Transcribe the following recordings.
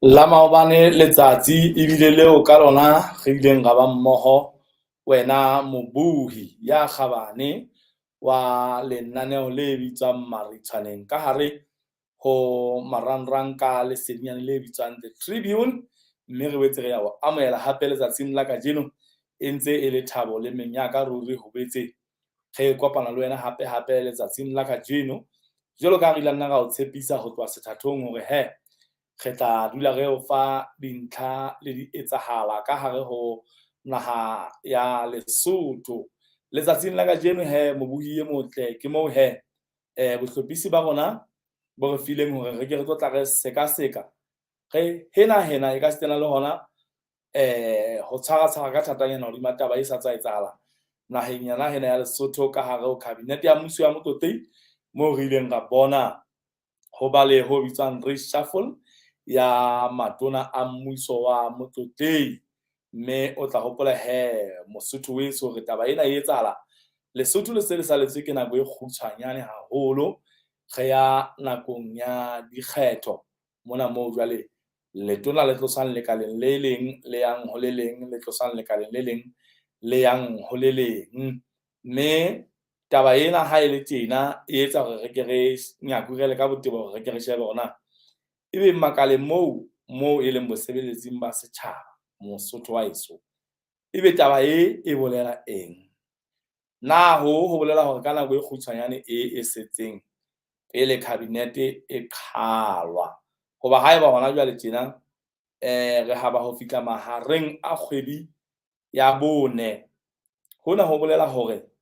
La maobane letsatsi ebile leo ka lona re ileng ra ba mmoho wena mobuhi ya kgabane wa lenaneo le bitswang Maritšoaneng ka hare ho marangrang ka lesedinyana le bitswang The Tribune, mme re boetse re ya o amohela hape letsatsing la kajeno e ntse e le thabo le menyaka ruri ho boetse re kopana le wena hape letsatsing la kajeno jwalo ka re ile nna ra o tshepisa ho tloha sethathong hore re tla dula re o fa dintlha le di etsahala ka hare ho naha ya Lesotho. Letsatsing la kajeno mobuhi e motle ke moo bohlophisi ba rona bo re fileng hore re ke re tlo tla re seka-seka re hena e ka se tena le hona ho tshwara ka thatanyana hodima taba e sa tswa etsahala naheng hena ya Lesotho ka hare ho cabinet ya mmuso ya motlotlei, moo re ileng ra bona ho ba le ho bitswang reshuffle ya matona a mmuso wa motlotlei. Mme o tla hopola Mosotho weso hore taba ena e etsahala Lesotho le se le saletswe ke nako e kgutshwanyane haholo re ya nakong ya dikgetho mona moo jwale letona le tlosang lekaleng le leng le yang ho le leng, le tlosang lekaleng le leng le yang ho le leng. Mme taba ena ha e le tjena e etsa hore re ke re nyakurele ka botebo hore re ke re shebe hore na ebe makaleng moo e leng bosebeletsing ba setjhaba Mosotho wa heso, ebe taba e bolela eng? Na ho bolela hore ka nako e kgutshwanyane e setseng pele cabinet e qhalwa, hoba haeba hona jwale tjena re haba ho fihla mahareng a kgwedi ya bone. Hona ho bolela hore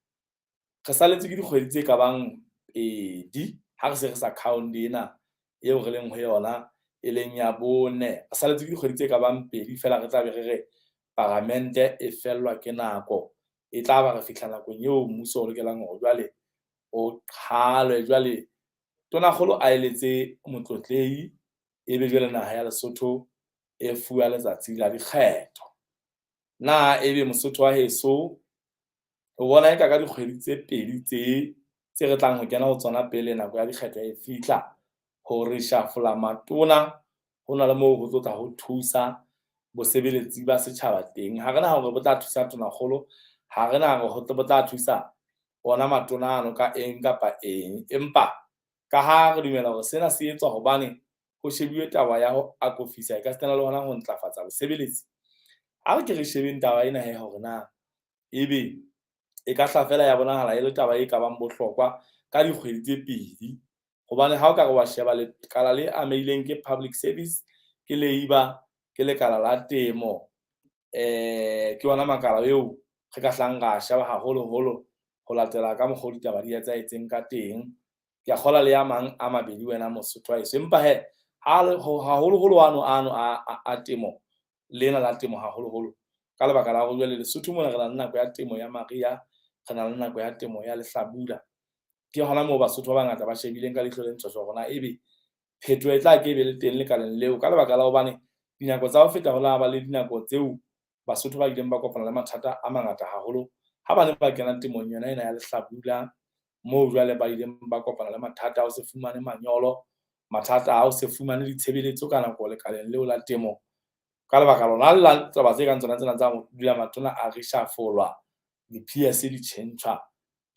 re saletswe ke dikgwedi tse kabang 2 ha re se re sa count ena eo re leng ho yona e leng ya bone. Re saletswe ke dikgwedi tse kabang 2 fela re tlabe re Palamente e fellwa ke nako. E tlaba re fihla nakong eo mmuso o lokelang hore jwale o qhalwe. Jwale tonakgolo a eletse motlotlei ebe jwale naha ya Lesotho e fuwa letsatsi la dikgetho. Na ebe Mosotho wa heso o bona eka ka dikgwedi tse 2 tse re tlang ho kena ho tsona pele nako ya dikgetho e fihla ho reshuffle matona, hona le moo ho tlotla ho thusa bosebeletsi ba setjhaba teng. Ha rena hore bo tla thusa tonakgolo, ha rena hore bo tla thusa ona matona ano ka eng kapa eng, empa ka ha re dumela hore sena se etswa hobane ho shebuwe taba ya ho akofisa e ka se tena le hona ho ntlafatsa bosebeletsi. Ha re ke re shebeng taba ena hore na ebe e ka hla fela ya bonahala e le taba e kabang bohlokwa ka dikgwedi tse 2, hobane ha o ka re wa sheba lekala le amehileng ke public service, ke labour, ke lekala la temo, ke ona makala eo re ka hlang ra sheba haholoholo ho latela ka mokgwa o ditaba di etsahetseng ka teng. Ke a kgola le a mang a mabedi wena Mosotho wa heso, empa haholoholo ano a temo, lena la temo haholoholo ka lebaka la hore jwale Lesotho mona re na le nako ya temo ya mariha, re na le nako ya temo ya lehlabula. Ke hona moo Basotho ba bangata ba shebileng ka leihlo le ntjhotjho hore na ebe phethoho e tla ke be le teng lekaleng leo, ka lebaka la hobane dinako tsa ho feta ho la ba le dinako tseo Basotho ba ileng ba kopana le mathata a mangata haholo ha ba ne ba kena temong yona ena ya lehlabula, moo jwale ba ileng ba kopana le mathata a ho se fumane manyolo, mathata a ho se fumane ditshebeletso ka nako lekaleng leo la temo. Ka lebaka lona la taba tse kang tsena tsa dula matona a reshuffle-lwa, di-PS di tjhentjhwa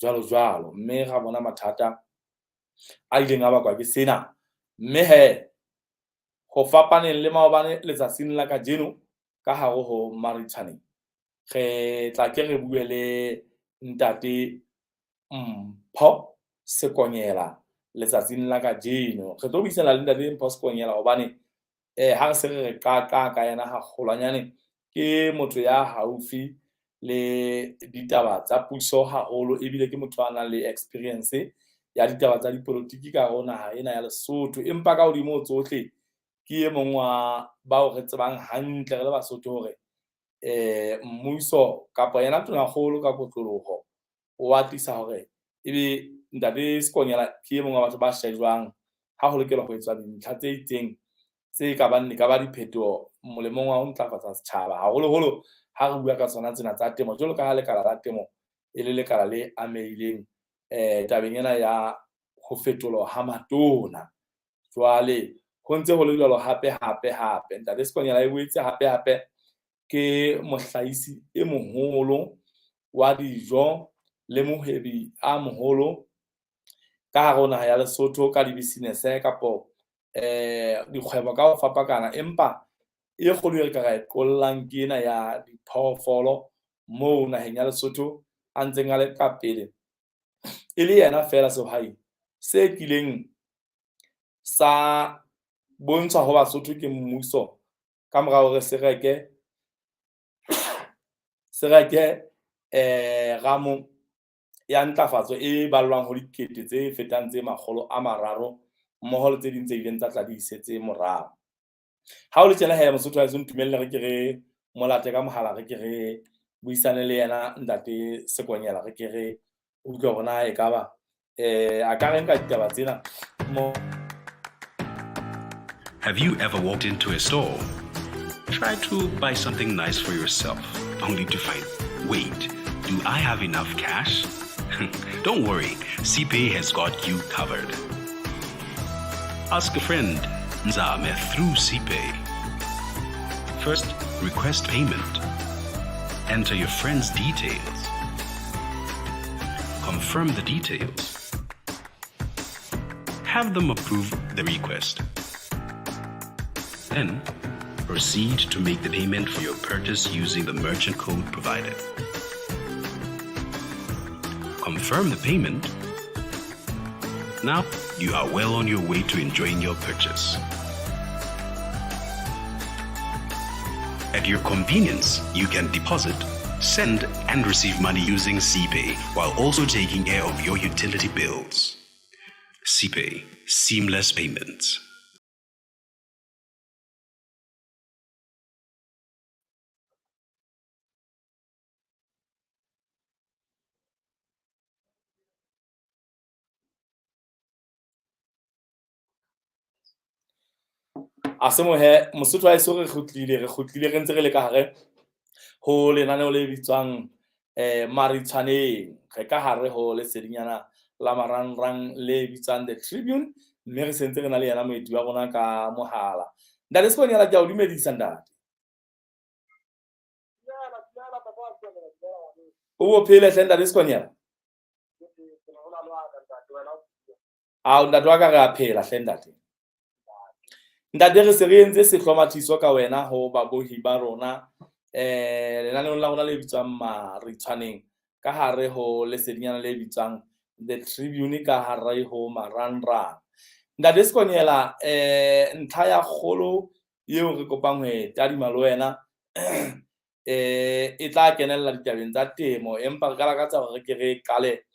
jwalo. Mme ra bona mathata a ileng a bakwa ke sena. Mme ho fapaneng le maobane letsatsing la kajeno ka hare ho Maritšoaneng, re tla ke re bue le ntate Mpho Sekonyela letsatsing la kajeno. Re tlo buisana le ntate Mpho Sekonyela hobane ha re se re qaqa ka yena kgolwanyane, ke motho ya haufi le ditaba tsa puso haholo, ebile ke motho a nang le experience ya ditaba tsa dipolotiki ka hare ho naha ena ya Lesotho. Empa ka hodimo ho tsohle, ke e mong wa bao re tsebang hantle re le Basotho hore mmuso kapa yena tonakgolo ka kotloloho o atisa hore ebe ntate Sekonyela ke e mong wa batho ba shejwang ha ho lokelwa ho etswa dintlha tse itseng tse kabang di phetoho molemong wa ho ntlafatsa setjhaba, haholoholo ha re bua ka tsona tsena tsa temo, jwalo ka ha lekala la temo e le lekala le amehileng tabeng ena ya ho fetolwa ha matona. Jwale ho ntse ho le jwalo hape. Ntate Sikonyela e boetse hape ke mohlahisi e moholo wa dijo le mohwebi a moholo ka hare ho naha ya Lesotho ka di-business kapo dikgwebo ka ho fapakana, empa e kgolo re ka ra e qollang ke ena ya diphoofolo moo naheng ya Lesotho a ntseng a le ka pele e le yena fela sehwai se kileng sa bontshwa ho Basotho ke mmuso ka mora hore se reke ramo ya ntlafatso e ballwang ho dikete tse fetang tse 300 mmoho le tse ding tse ileng tsa tla di isetse morao. Ha o le tjena he Mosotho a se ntumelle re ke re molate ka mohala re ke re buisane le yena ntate Sikonyela re ke re utlwe hore na e ka ba a ka re nka ditaba tsena mo. Have you ever walked into a store, tried to buy something nice for yourself, only to find, wait, do I have enough cash? Don't worry, CPay has got you covered. Ask a friend, Nzame, through CPay. First, request payment. Enter your friend's details. Confirm the details. Have them approve the request. Then, proceed to make the payment for your purchase using the merchant code provided. Confirm the payment. Now, you are well on your way to enjoying your purchase. At your convenience, you can deposit, send, and receive money using CPay while also taking care of your utility bills. CPay, seamless payments. Asemo he Mosotho a eso re kgutlile re ntse re le ka hare ho lenaneo le bitswang Maritšoaneng re ka hare ho lesedinyana la marangrang le bitswang The Tribune, mme re sentse re na le yena moeti wa rona ka mohala. Ntate Sikonyela ke a o dumedisa ntate. O bophele hle ntate Sikonyela? Ntate wa ka re a phela hle ntate. Ntate re se re entse sehlomathiso ka wena ho babohi ba rona lenaneo la rona le bitswang Maritšoaneng ka hare ho lesedinyana le bitswang The Tribune ka hare ho marangrang. Ntate Sikonyela ntlha ya kgolo eo re kopang ho e tadima le wena e tla kenella ditabeng tsa temo, empa re ka lakatsa hore re ke re qale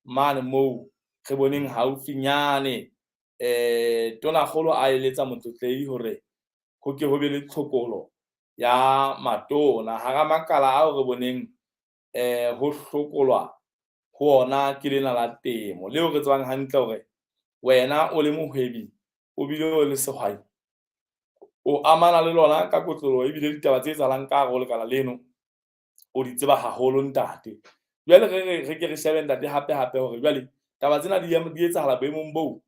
mane moo re boneng haufinyane tonakgolo a eletsa motlotlehi hore ho ke ho be le tlhokolo ya matona hara makala ao re boneng ho hlokolwa ho ona ke lena la temo leo re tsebang hantle hore wena o le mohwebi o bile o le sehwai o amana le lona ka kotlolo ebile ditaba tse etsahalang ka hare ho lekala leno o di tseba haholo ntate. Jwale re ke re shebe ntate hape hore jwale taba tsena di etsahala boemong boo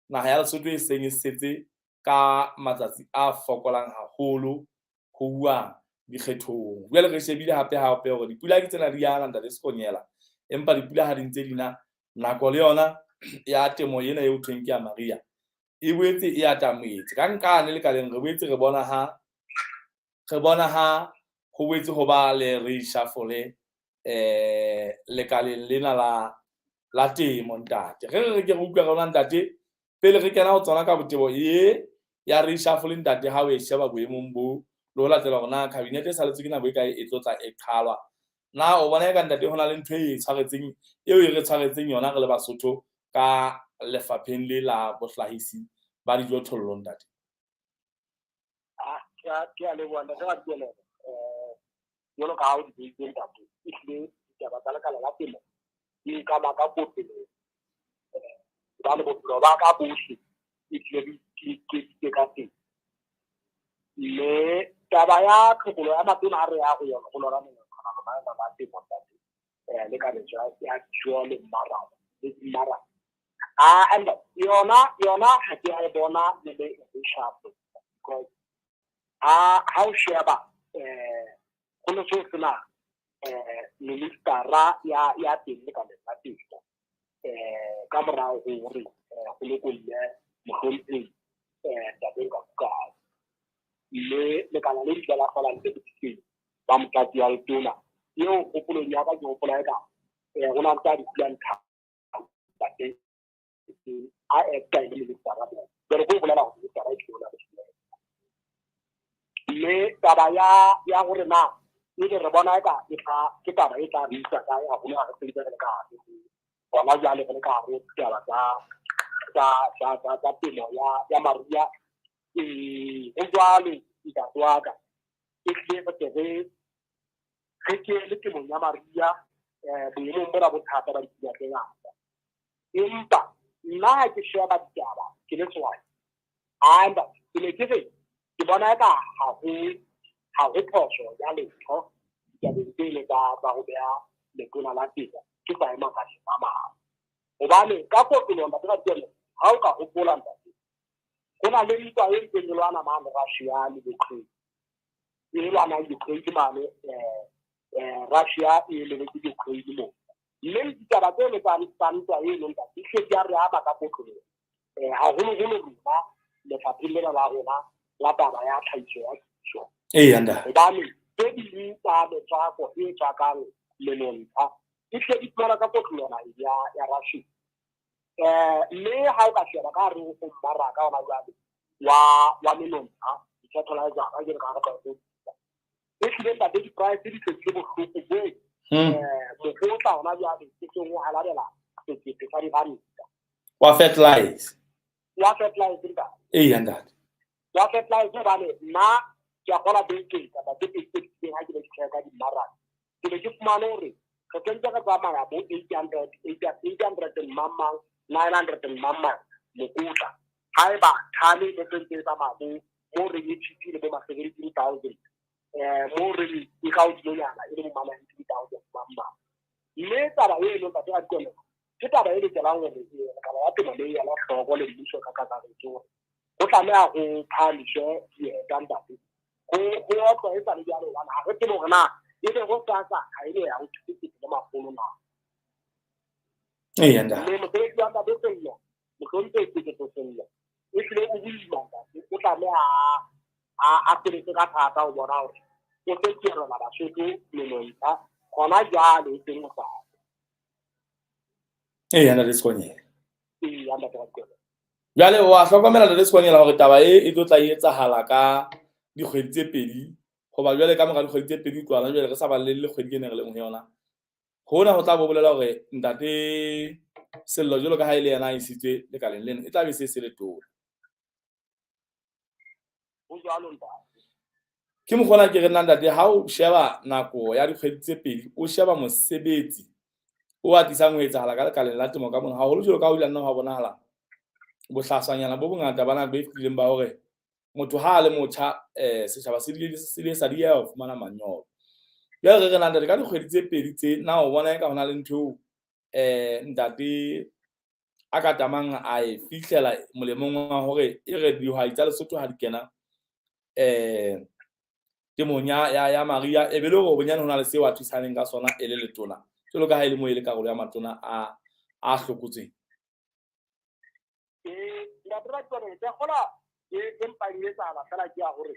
naha ya Lesotho e seng e setse ka matsatsi a fokolang haholo ho bua dikgethong. Jwale re shebile hape hore dipula ke tsena di yana ntate Sikonyela, empa dipula ha di ntse dina nako le yona ya temo ena eo thweng ke ya Maria e boetse e atametse ka nkane lekaleng re boetse re bona ha ho boetse ho ba le reshuffle lekaleng lena la temo ntate. Re ke re utlwa rona ntate pele re kena ho tsona ka botebo ya reshuffle ntate ha o e sheba boemong bo le ho latela hore na cabinet e saletswe ke nako e kae e tlotla e qhalwa. Na o bona eka ntate hona le ntho e tshwaretseng eo e re tshwaretseng yona re le Basotho ka lefapheng le la bohlahisi ba dijothollo ntate? Ke a leboha ntate wa tshela jwalo ka ha o di beitse ntate e hlile ditaba tsa lekala la temo di ka ba ka bophelo ba le bophelo ba ka bohle e hlile ke ka teng. Mme taba ya tlhokolo ya matona a re ya go yona go lora menagana go maemo ba temo ntate le ka letšwa ya dijo le mmaraka And yona ha ke a bona le sharp because how sheba go no so sena ministera ya teng ka nna teng ka morao go re go le go le mohlompeng tabeng ka le kana le dila la fala le tse ba motlatsi wa letona yo o polo ya ka go pola ka go na tsa di plan ka tse a ka ile le tsara ba pero go bolela go tsara itlo la le taba ya gore na ile re bona ka ke taba e tla bitsa ka ya bona ga se le ka bona ja le ka go taba ta pelo ya Maria o jwale ita tswaka ke ba ke le ke mo ya Maria bo mo ra bothata ba ditya ke ngata empa nna ke sheba ditaba ke le tswa anda ke le ke bona ka ha go phoso ya letho ya dintele ba go bea letona la teka ke ba ema ka mama obane ka go tlola ba tsela ha o ka go pola nta kuna le ditwa e ke lwana ma Russia le Ukraine e lwana Ukraine mane Russia e le ke Ukraine mo le ditaba tse le tsantsa e nna di se ya re aba ka potlo ha go ruma le faphile la rona la taba ya tlhaitso ya tso anda obane tse di tsa le tsa go e tsa ka le nonta e se di tsara ka potlo ya Russia le ha o ka sheba ka re go mmaraka ona wa menonta ke thola ja ga ke ka ga go e se ba di price di se bo go mo go tla ona ja ke se go halalela ke ka di bani wa fertilize ka anda wa fertilize ba le na ke gola beke ka ba ke ha ke le ka di mmaraka ke le ke fumana hore ke tsentse ka ba mara bo 800 mamma 900 mamma mo kuta haiba thale le tsentse ba mabo mo re itse le ba 70000 mo re e ka utlo yana e le mo mama 20000 mamma le taba e le ba tla tsela ke taba e le tsela ngwe le ka ba tlo le ya la hlogo le mmuso ka ka go tlamea go phalishe ye tanda go otlo e tsale jalo bana ga ke mo gona e le go tsaka ga ile ya go tsitse le magolo na anda le mo tse di anda botsello mo ntse ke botsello e tle o buima o tlamea a pele ka thata o bona hore o tse ke rona ba setso le nonta gona jalo e teng go anda le skonyela anda ka go jale wa hlokomela le skonyela hore taba e tlo tla etsahala ka dikgwedi tse pedi goba jwale ka mora dikgwedi tse pedi tswana jwale re sa ba le kgwedi ke ne re le ngwe yona hona go tla bo bolela hore ntate sello jalo ka ha ile yana isitswe le ka leng e tla be se le tona o jalo nta ke mo gona ke re nna ntate ha o sheba nako ya dikgwedi tse pedi o sheba mosebetsi o atisang ho etsahala ka lekaleng la temo ka mona ha holo jalo ka ho ile nna ha bonahala bohlaswanyana bo bongata bana be fileng ba hore motho ha le motjha setjhaba se le sa di ya ho fumana manyolo ya re nna ntate ka dikgwedi tse pedi tse na o bona ka hona le ntho ntate a ka tamang a e fihlela molemong wa hore e re dihwai tsa Lesotho ha di kena temong ya Maria e be le go bonyane hona le se wa thusaneng ka sona e le letona jalo ka ha ile mo ile karolo ya matona a hlokotseng la dira tsone ya gola e empa ile tsala fela ke a hore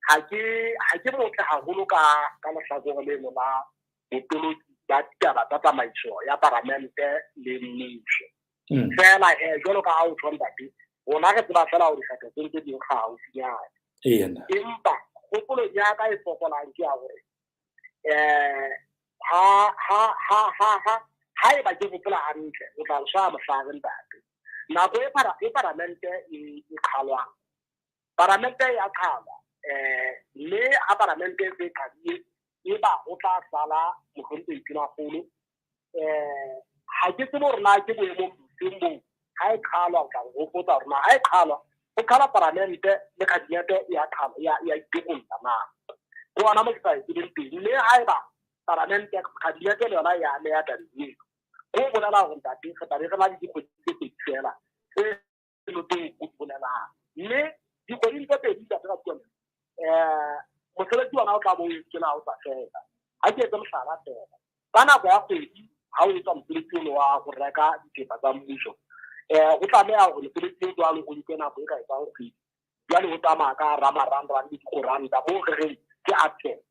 ha ke motle haholo ka lehlakore le la botoloki ba taba tsa tsamaiso ya parlamente le mmuso fela jalo ka ha o tshwanda di bona re tseba fela hore dikgetho tse ntse di ga haufinyana empa kgopolo ya ka e fokolang ke a hore ha e ba ke gopola hantle o tla sha mohlare ntate nako e parlamente e kgalwang parlamente ya kgalwa le a parlamente se kadie e ba o tla sala mo gonte tsena golo ha ke se borna ke boemo simbo ha e kgalwa ka go potsa rona ha e kgalwa o khala parlamente le kabinete ya kgalwa ya ikulla na go ana mo ke sa e le ha e ba parlamente kabinete le yona ya le ya tadi go bolela gore ntate re tlabe re na le dikgwedi tse pedi fela tse loteng go bolelang mme dikgweding tse pedi ntate ka tsone mosebetsi ona o tla bo o tsena o sa fela ha ke etse mohlala fela ka nako ya kgwedi ha o etsa mosebetsi ono wa go reka dithepa tsa mmuso go tlameha gore mosebetsi o jwalo o nke nako e ka etsang kgwedi jwale go tsamaya ka ramarangrang le dikoranta mo re reng ke absent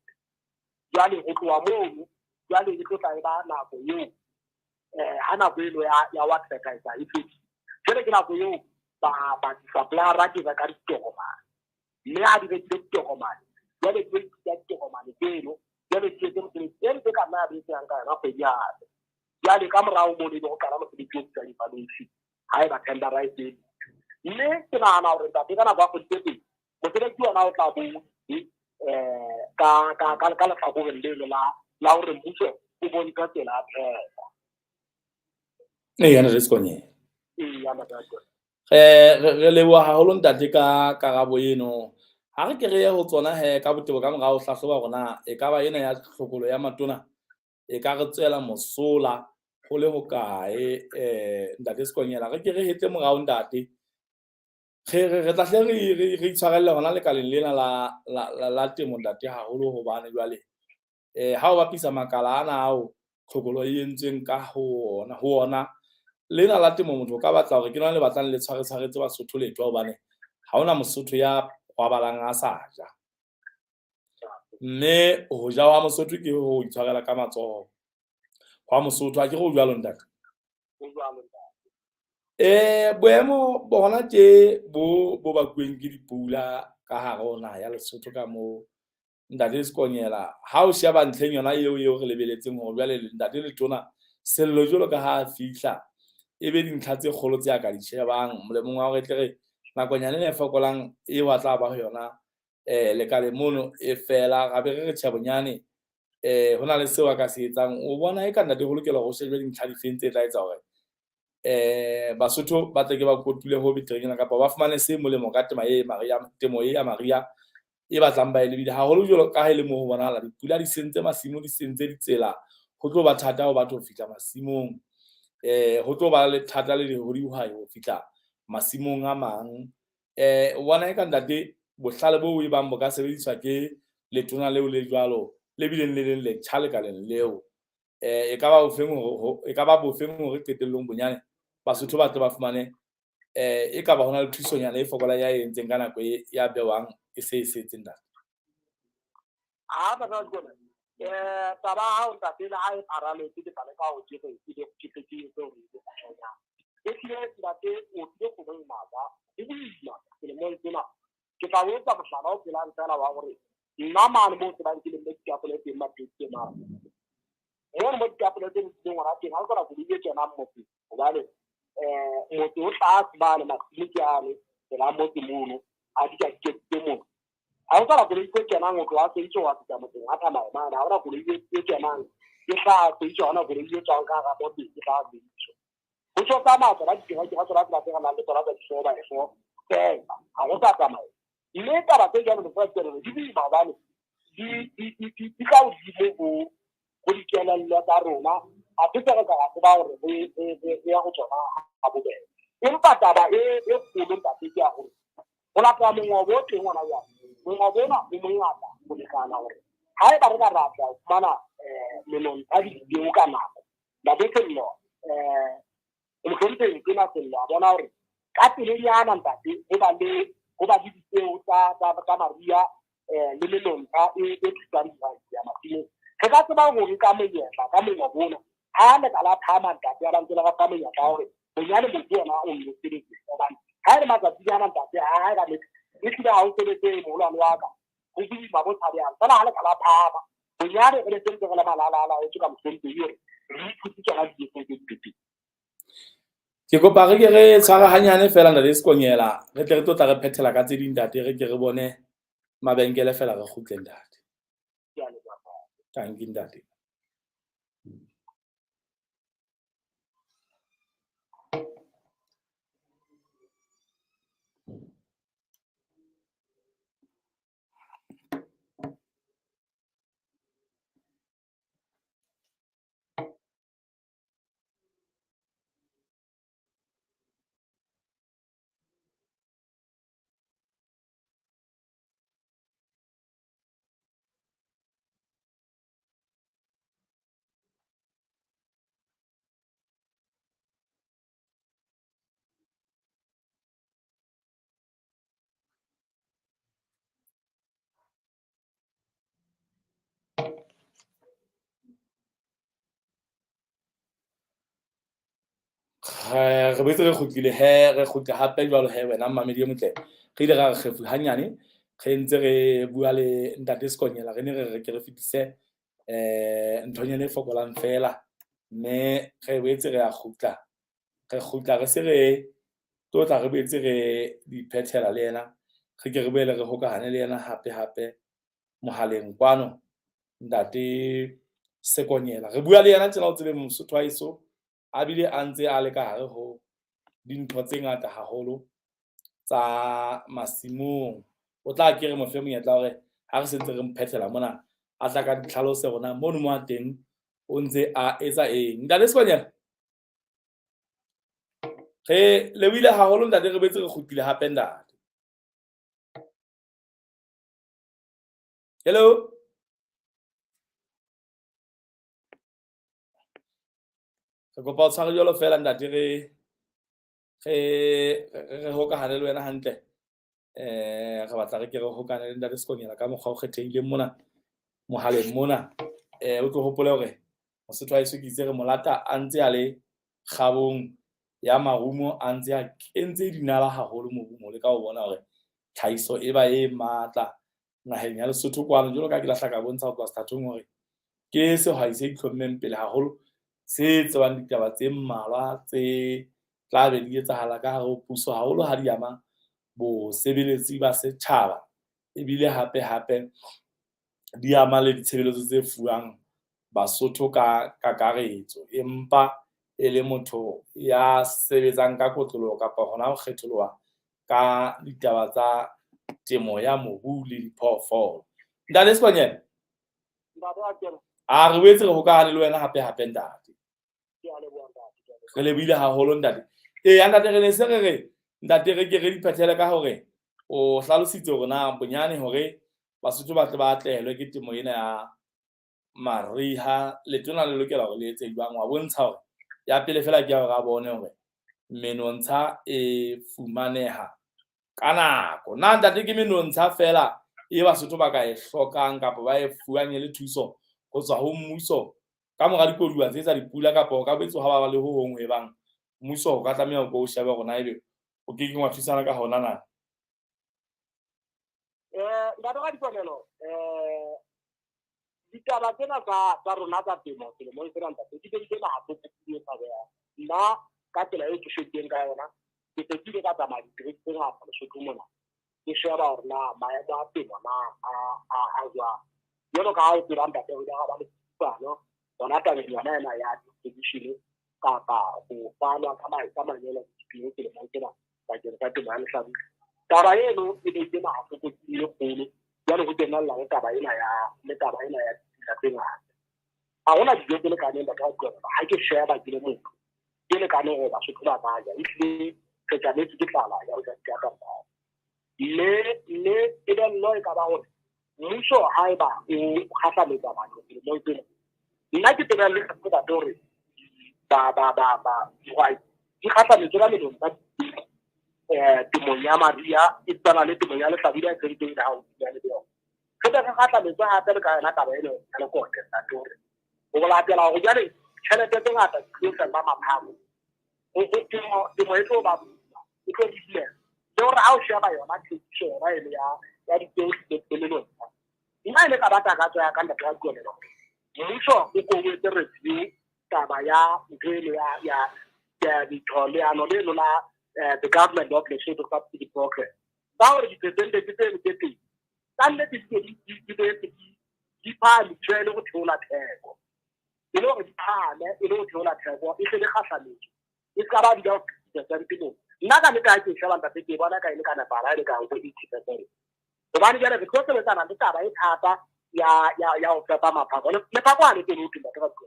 jwale go tloha mono jwale e tlo tla e ba nako eo ha nako eno ya advertiser e fedile jwale ke nako eo ba di-suppliera di reka ditokomane mme ha di rekile ditokomane jwale di rekisa ditokomane tseno jwale di etse mosebetsi e ntse ka nna ya betseyang ka yona kgwedi hape jwale ka morao mo le go qala mosebetsi o tsa di-valuation ha e ba tendera e tsene mme ke nagana gore ntate ka nako ya kgwedi tse pedi mosebetsi ona o tla bo ka letlhakoreng leno la gore mmuso o bone ka tsela ya phela Yana Ralikonelo. Re leboha haholo ntate ka karabo eno ha re ke re ye ho tsona he ka botebo ka morao hlahloba rona e ka ba ena ya tlhokolo ya matona e ka re tswela mosola go le ho kae ntate Ralikonelo re ke re hetse morao ntate re tla hle re itshwarelle hona le kaleng lena la temo ntate haholo hobane jwale ha o bapisa makala ana ao tlhokolo e entsweng ka ho ona lena la temo motho ka batla hore ke nna le batlang le tshwaretse Basotho letwa hobane ha ona Mosotho ya balang a sa ja mme ho ja wa Mosotho ke ho itshwarela ka matsoho wa Mosotho a ke go jwalo ntate boemo bona tje bo bakweng ke dipula ka hare ona ya Lesotho ka mo ntate Ralikonelo ha o sheba ntlheng yona eo re lebeletseng ho jwale ntate letona sello jolo ka ha fihla ebe dintlha tse kgolo tse a ka di shebang molemong wa hore tle nakonyane le fokolang e wa tla ba ho yona le kale mono e fela ga be re tšhabonyane hona le seo a ka se etsang o bona e ka nna di go lokela go shebe dintlha di feng tse tla etsa hore Basotho ba tle ke ba kotule ho betereng kapa ba fumane se molemo ka temo e ya Maria e batlang ba lebile haholo jolo ka ha le mo ho bonahala dipula di sentse masimo di sentse ditsela go tlo ba thata ho batho ho fihla masimong ho tlo ba le thata le ho dihwai ho fihla masimong a mang o bona e ka ntate bohlale bo e bang bo ka sebediswa ke letona leo le jwalo le bileng le leng le tjha lekaleng leo e ka ba bofeng hore qetellong bonyane Basotho ba tle ba fumane e ka ba hona le thusonyana e fokola ya entseng ka nako ya bewang e se e setseng ntate taba ha o ntate le ha e pharaletse ke tla ka ho ke tlile ntate o tlile go bona maba e buila ke le mo tsena ke tla o etsa mohlala o phelang fela wa gore nna mane mo se bang ke le metsi a pole teng mapetse mara mo ditapole tse di ngwana teng ha o tsara go di tsena motse hobane motse o tla tsbana matsimo ke ane la motse mono a di ka ke mo ha o tsara go di tsena ngotlo wa se itse wa tsa motse a tla mai mana ha o ra go di tsena ke tla se itse ona go di tswa ka ga motse ke tla di itse go tswa ka matla ba di ga tsara tsara tsara na le tsara tsa shoba e fo ha o tla tsamaya ile ka ba tse jalo le fa tsere di ba bane di ka o di mo go di kena le ka rona a tsere ka ga ba gore ya go tsona a bobe empa taba e kgolo ka tse ya gore go la ka mongwe bo teng ngwana ya mongwe bona o mongata go le kana gore ha e ba re ka ratla mana melong a di dio ka nako ba betsello o tlhontse ke na tsela bona gore ka pele ya ana ntate go ba di tseo tsa Maria le melong a e tsitsang ya matimo re ka tseba go ka monyetla ka mongwe bona ha le ka la thama ntate ya bantse la ka monyetla gore bonyane mo bona o mo tsebetse hobane ha re matsatsi yana ntate ha ga le tsela ha o tsebetse mo lwana wa ka go di ba bo tshabya tsala ha le ka la thama bonyane re tsentse go la malala o tsuka mosente yore re ithutse ga di tse ke kopa re ke re tshwara hanyane fela ntate Ralikonelo re tle re tlo tla re phethela ka tse ding ntate re ke re bone mabenkele fela re kgutleng ntate thank you ntate re betse re kgutlile re kgutla hape jwalo wena mmamedi e motle re ile ra kgefu hanyane re ntse re bua le ntate Sekonyela re ne re ke re fitise nthonyane e fokolang fela mme re betse re ya kgutla re se re totla re betse re di phethela le yena re ke re boele re hokahane le yena hape mohaleng kwano ntate Sekonyela re bua le yena tsena o tsebe Mosotho wa iso a bile a ntse a le ka hare ho dintho tse ngata haholo tsa masimong o tla ke re mo fe monyetla hore ha re sentse re mphethela mona a tla ka ditlhalose rona mono mo a teng o ntse a etsa eng ntate Sekonyela re lebile haholo ntate re betse re kgutlile hape ntate. Hello re kopa o tshware jwalo fela ntate re hokahane le wena hantle re batla re ke re hokahane le ntate Sekonyela ka mokgwa o kgethehileng mona mohaleng mona o tlo hopole hore Mosotho wa heso ke itse re molata a ntse a le kgabong ya marumo a ntse a kentse dinala haholo mobung le ka ho bona hore tlhahiso e ba e matla naheng ya Lesotho kwano jwalo ka ke lahla ka bontsha ho tloha startong hore ke sehwai se itlhommeng pele haholo se tsebang ditaba tse mmalwa tse tla be di etsahala ka hare ho puso haholo ha di ama bosebeletsi ba setjhaba ebile hape di ama le ditshebeletso tse fuwang Basotho ka kakaretso empa e le motho ya sebetsang ka kotloloho kapa hona ho kgetholloha ka ditaba tsa temo ya mobu le diphoofolo ntate Sekonyela re boetse re hokahane le wena hape ntate re lebile haholo ntate ntate re ne se re ntate re ke re di phethele ka hore o hlalositse hore na bonyane hore Basotho ba tle ba atlehelwe ke temo ena ya mariha letona le lokela hore le etse jwang wa bontsha hore ya pele fela ke ya hore a bone hore menontsha e fumaneha ka nako na ntate ke menontsha fela e Basotho ba ka e hlokang kapa ba e fuwang le thuso ho tswa ho mmuso ka mora dikoduwa tse tsa dipula kapa o ka betso ha ba le ho hong e bang mmuso o ka tlameha ho go shebe hore na ebe o ke wa thusana ka hona na ntate ka diponelo ditaba tsena tsa rona tsa temo selemo e fela ntate di bile mahato tse tsa beha nna ka tsela e ke shoteng ka yona ke tsile ka tsamaya di-trip tse ngata Lesotho mona ke sheba hore na maemo a temo a jwang jwalo ka ha o tseba ntate ho ya ba le tsano hona tabeng yona ena ya distribution kapa ho fanwa ka manyolo dipeo selemo tsena bakeng sa temo ya lehlabula taba eno e ne ke mahato ke le kgolo jwale ho tena la taba ena ya tse ngata ha hona dijo tse lekaneng batho ba tloba ha ke sheba ke le motho ke lekaneng ho Basotho ba ba ja ehlile ke tlametse ke tlala ya ho ka ka le e ba lo e ka ba hore mmuso ha eba o kgahlanetsa batho le mo tsena nna ke tena le ka ba hore ba why di kgahlanetsa ba le ba temong ya maria e tsana le temong ya lehlabula e tsenteng da hao ya le bona ke tla kgahlanetsa hape le ka yona taba eno ya le kote tsa tore o la tela ho jale tšhelete tse ngata ke tla ba maphamo temo e tlo ba e tlo dile le hore ha o sheba yona tshebediso yona ele ya dipeo le lona nna ile ka batla ka tsaya ka ntate ya Kolelo mmuso o ko o etse review taba ya ntwele ya dithole ano le lona the government of Lesotho subsidy program ba hore di-percentage tse teng ka nne di phahame tshwele go theola theko e le hore di phahame e le go theola theko e se le kgahlanetso e ska ba di ka 50% nna ka le ka ke sheba ntate ke bona ka ile ka nepala ile ka go 80%. Hobane jale re tlo sebetsana le taba e thata ya ho fepa maphako le phako a le teng ho tuma ka batho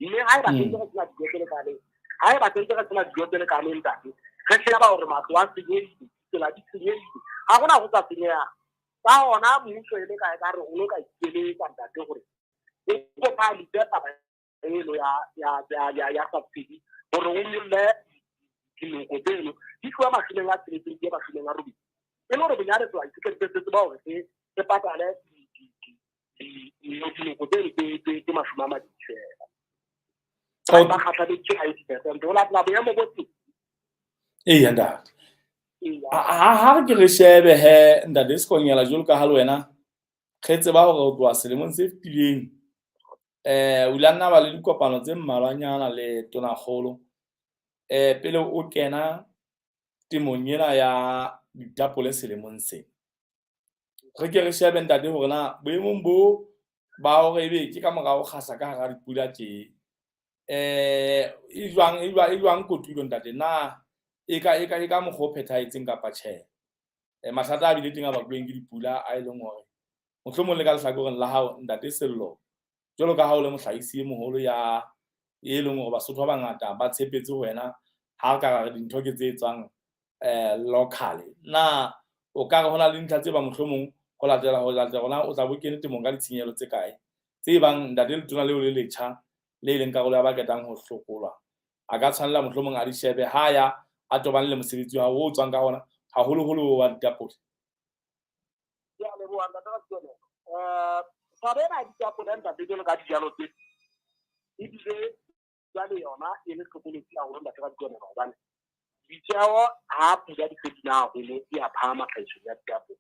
mme ha e ba teng go tsena dijo le ka le ha e ba teng go tsena dijo le ka le ntate re sheba hore matlo a tsenyedi tsela di tsenyedi ha gona go tsa tsenya ba ona mmuso ile ka re o lo ka ikele ka ntate gore e go pa le taba eno ya subsidy gore o nyolle dinoko tseno di tloa mašweleng a tsheletseng ke mašweleng a robi e le gore bonyane tloa itshekeletsetse ba gore se patale dinoko tseno ke mašome a mabedi fela ba kgathaletse 80%. O latela boemo bo teng. ntate. Ha ke re shebe he ntate Sekonyela jwalo ka ha le wena re tseba hore o tloha selemong se fetileng o ile nna ba le dikopano tse mmalwanyana le tonakgolo pele o kena temong ena ya ditapole selemong se. Re ke re shebe ntate hore na boemong bo ba hore ebe ke ka morao kgasa ka hara dipula tje e jwang kotulo ntate na e ka mokgwa phethahetseng kapa tjhe. Mathata a bile teng a bakuweng ke dipula a leng hore mohlomong le ka lehlakoreng la hao ntate Sello jwalo ka ha o le mohlahisi e moholo ya leng hore Basotho ba bangata ba tshepetse ho wena ha ka re dintho ke tse etswang locally na o ka re hona le dintlha tse ba mohlomong ho latela rona o tla bo kene temong ka ditshenyehelo tse kae tse bang ntate le tona leo le letjha le leng karolo ya ba ketang ho hlokolwa a ka tshwanela mohlomong a di shebe ha ya a tobane le mosebetsi wa o tswang ka hona haholoholo wa ditapole. Ya le bo anda ka tsone sabena ditapole ntate jwalo ka dijalo tse e bile jwale yona e le tlhokometse haholo ntate ka tsone hobane ditjeo ha pula di fedina haholo di a phama tlhahisong ya ditapole.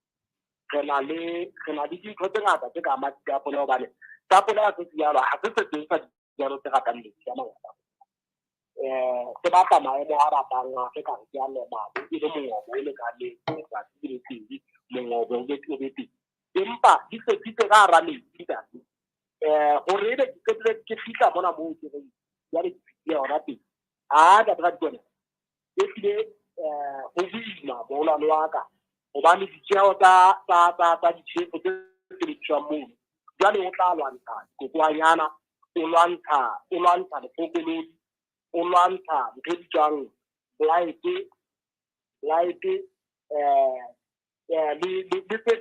Re na le dintho tse ngata tse ka ama ditapole hobane tapole ha se dijalo ha se se teng sa dijalo tse ratang metsi a mangata. Se batla maemo a batang a se ka re ke a lemao e le mongobo o lekaneng letsatsi le teng mongobo o le teng empa di fetitse ka hara metsi ntate hore ebe ke qetile ke fihla mona moo ke reng ya le yona teng ntate ka tsone e tlile ho boima boholwane wa ka hobane ditjeho tsa ditjhefu tse sebediswang moo jwale o tla lwantsha dikokwanyana o lwantsha lefokolodi o lwantsha ntho di tswang blight le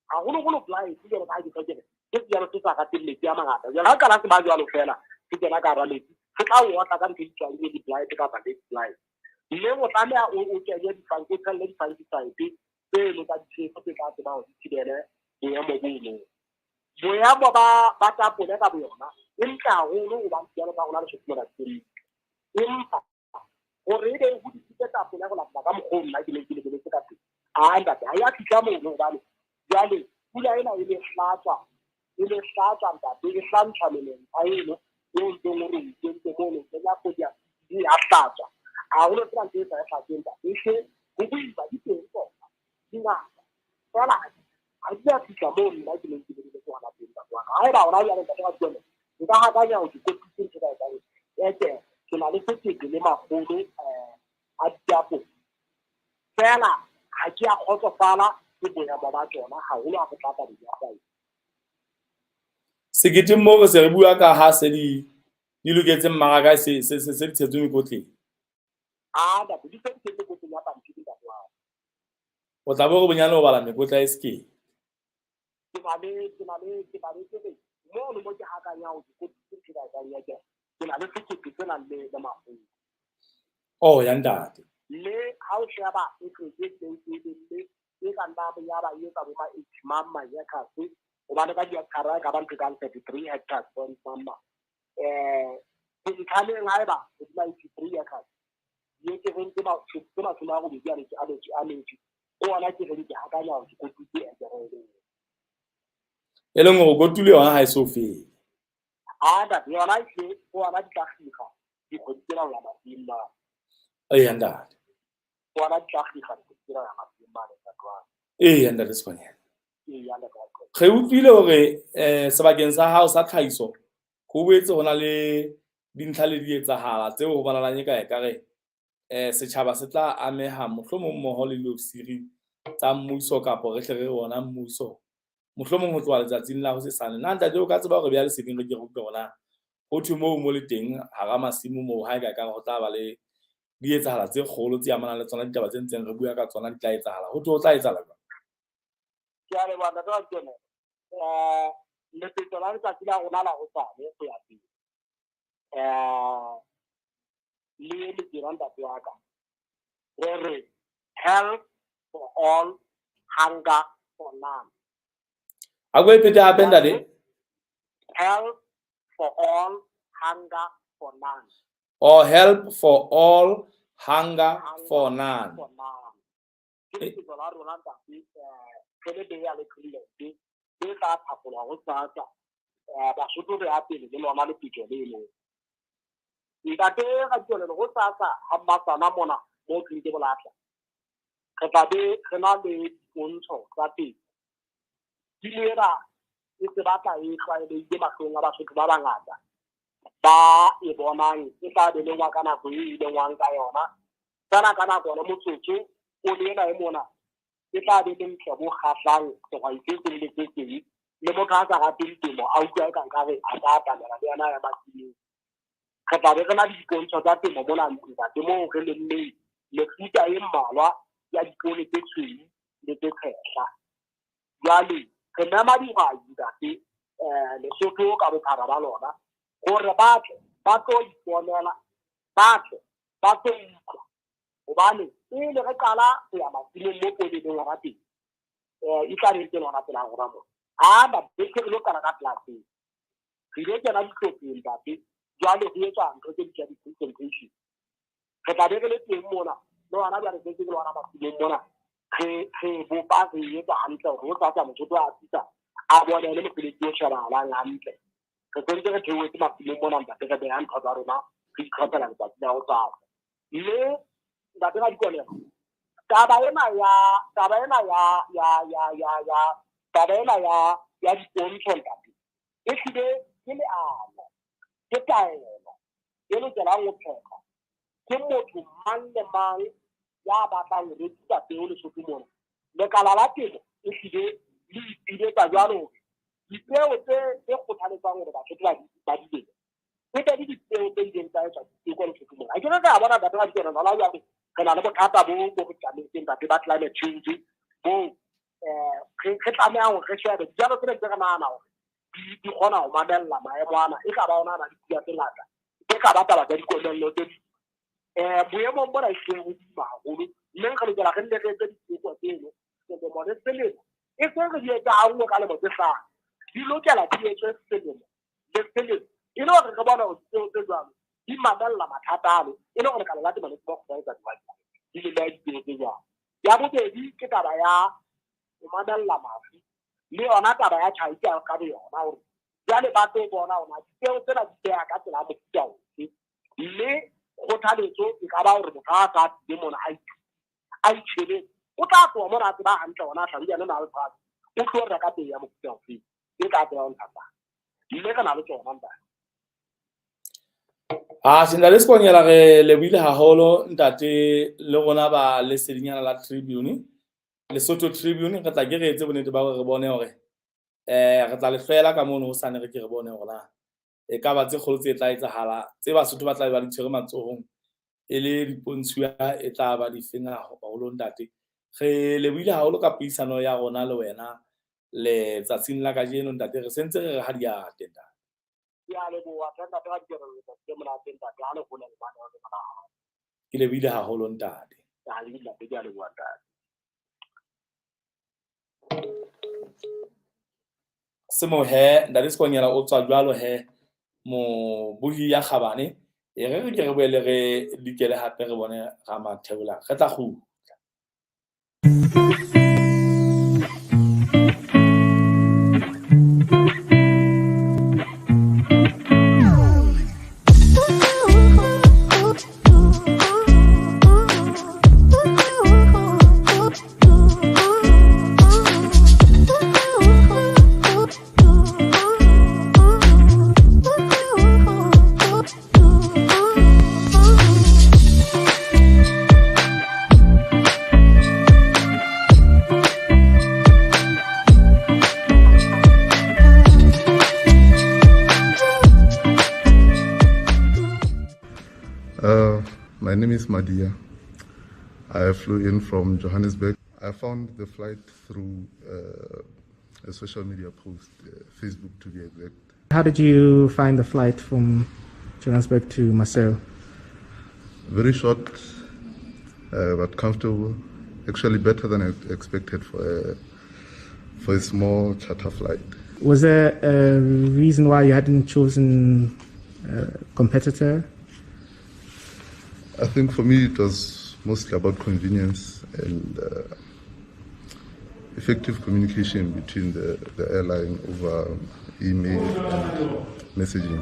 haholoholo blight jwalo ka ha ke tlhokere ke dijalo tse sa rateng metsi a mangata jwale ha kala se ba jwalo fela se kena ka hara metsi se tla otla ka ntho di tswang le di-blight kapa le blight mme o tlameha o kenye o di-fungicide tseno tsa ditjhefu tse tla tseba hore di thibele boemo bono. Boemo ba tapole ka boyona e ntle haholo hobane dijalo tsa rona le hlokomela tseo empa hore ebe ho ditse tapole go latela ka mokgwa nna ke lebeletse ka teng ntate ha ya fihla mono hobane jwale pula ena e le hlatswa ntate e hlantsha menontsha eno eo ntseng o re ikentse mono kenya kgodi ya hlatswa haholo tsela ntse e sa e hlatseng ntate ehle ho boima di teng tsona di ngata fela ha di a fihla moo nna ke lebeletse hona teng ntate wa ka ha eba hona jwale ntate ka tsone nka hakanya ho dikopise ntho ka etsang ke na le sekete le makgolo a ditapole fela ha ke a kgotsofala ke boemo ba tsona haholo ha re tla ka dijalo. Seketeng moo re se re bua ka ha se di loketse mmaraka se di tshetswe mekotleng. Ntate di tshetswe mekotleng ya pampiri ntate wa hao. O tla bo re bonyane ho bala mekotla e sekeng. Ke na le tsebe moo mo ke hakanya ho dikopise ntho ka etsang ya ke na le sekete se nang le makgolo. Ya ntate. Le ha o sheba e ka nna monyaba e etsa bo ma 80 mamma ya kase hobane ka diakhara ka ba ntho ka 33 hectares point mamma ke dithaleng ha eba ke di 93 ya kase ye ke reng ke ba tsona go bidi a metsi o wala ke reng ke hakanya ho dikopise e jerele e leng hore kotule yona ha e so fele ntate yona e o wala di tla kgika di kgontela ho ya masimba ntate wala di tla kgika di kgontela ho ya masimba ntate Sekonyela re utlwile hore sebakeng sa hao sa tlhahiso ho boetse hona le dintlha le di etsahala tseo ho bonalang ekare setjhaba se tla ameha mohlomong mmoho le diofisiri tsa mmuso kapa re hle re bona mmuso mohlomong ho tloha letsatsing la ho se sane nna ntate o ka tseba hore bea le seding re ke rupe hona ho thwe mo le teng hara masimo moo ha eka ho tla ba le di etsahala tse kgolo tse amanang le tsona ditaba tse ntseng re bua ka tsona di tla etsahala ho thwe ho tla etsahala jwang ke a le bana ka tsone letsetso la letsatsi la rona la hosane go ya pele le dirang ntate wa ka re health for all, hunger for none. Hape ntate Health for all, hunger for none. Or help for all, hunger for none. For none. Ke ke la rona ntate ke le be ya le khulile ke tla thapola go tsaka Basotho re a pele le lona le pitso le le ntate ga tsole go tsaka ha masana mona mo tlile bolatla re tla be re na le pontsho tsa teng di lera e se batla e tlwaele ke mahlong a Basotho ba bangata ba e bonang e tla be le ngwa ka nako e ile ngwang ka yona kana kana bona motsotso o le ena e mona e tla be le ntle bo kgahlang go itse le tsetseng le mo ka ga timo a utlwa ka nkare a ka tsamela le yana ya matsini re tla be re na di pontsho tsa temo mona ntwa temo re le mme le futa e mmalwa ya dipone tse tshweu le tse tshehla jwale re nna di ga date Lesotho ka bophara ba lona gore ba tlo iponela ba tlo utlwa hobane ile re qala go ya matsimong mo poleleng wa teng e tla re ke lona pela go ramo ba be ke lo kana ka tlase re ile tsena di tlhopheng tate jwale go etsa ntho tse di tsa di-concentration re tla be re le teng mona le wana ba re ke le wana matsimong mona re bopa re etsa hantle go tsa motho a tsitsa a bona le mopeledi o shebala hantle re tsentse re theoetse matsimong mona ntate re be ya ntho tsa rona re itlhophela letsatsi la go tsaka mme ntate ga dikolelo taba ena ya dipontsho ntate e hlile ke leano ke taelo e lokelang go phega ke motho mang le mang ya batlang go rekisa peo Lesotho mona lekala la temo e hlile le ipiletsa jwalo dipeo tse kgothaletsang gore Basotho ba di lebe e be di dipeo tse ileng tsa etswa ko Lesotho mona a ke re ka bona ntate ga dikolelo la ya re na le bothata bo go tlametseng batho ba climate change bo re tlameha go re shebe dijalo tse re nahana gore di kgona go mamella maemo ana e ka ba ona na di pula tse ngata e ka ba taba tsa dikomello tse boemong bona e hleng go dima haholo mme re lokela re nne re etse diteko tseno sebe mone selemo e se re di etsa hangwe ka lemo tse hlano di lokela di etswe selemo le selemo e le gore re bona go tseo tse jwalo di mamella mathata ano e le gore ka la temo le go etsa di le diteko tse jwalo ya bobedi ke taba ya o mamella mafu le yona taba ya tšhaitse ka yona gore jale ba tlo bona ona dipeo tsena di beya ka tsela mofuta ofe mme kgothaletso e ka ba gore motho a sa le mona a itšheletse o tla tloa mona a tseba hantle ona a tlhabijane na le fase o tlo reka peo ya mofuta ofe e tla tseba nthata mme re na le tsona ntate Sinda le sekonyela re lebile haholo ntate le rona ba le sedinyana la Tribune Lesotho Tribune re tla ke re etse bonnete ba gore re bone gore re tla le hlwela ka mono ho sane re ke re bone gore na e ka ba tse kgolo tse tla etsahala tse Basotho ba tla ba di tshwere matsohong e le dipontshuwa e tla ba di fenga haholo ntate re lebile haholo ka puisano ya rona le wena le tsatsing la kajeno ntate re sentse re ha di a tenda ya le boa tsena tsa di re ke mona tenta ka le bona le bana le bana ke lebile haholo ntate ya le la ke ya le boa ntate Semo he nda le sekonyela o tswa jwalo he mo buhi ya kgabane e re ke re boele re dikele hape re bone ga matheola re tla go My name is Madia. I flew in from Johannesburg. I found the flight through a social media post, Facebook to be exact. How did you find the flight from Johannesburg to Marseille? Very short, but comfortable. Actually better than I expected for a small charter flight. Was there a reason why you hadn't chosen competitor? I think for me it was mostly about convenience and effective communication between the airline over email and messaging.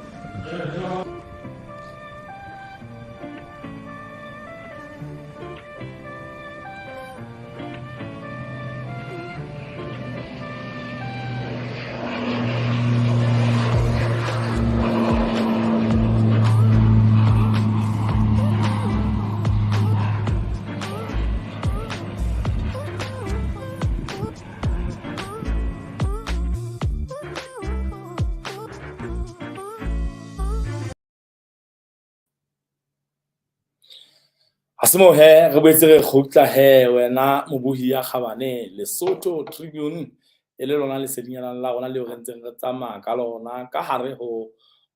Asimo he re boetse re khutla he wena mobuhi ya khabane Lesotho Tribune e le lona le sedinyana la rona le re ntseng re tsamaya ka lona ka hare ho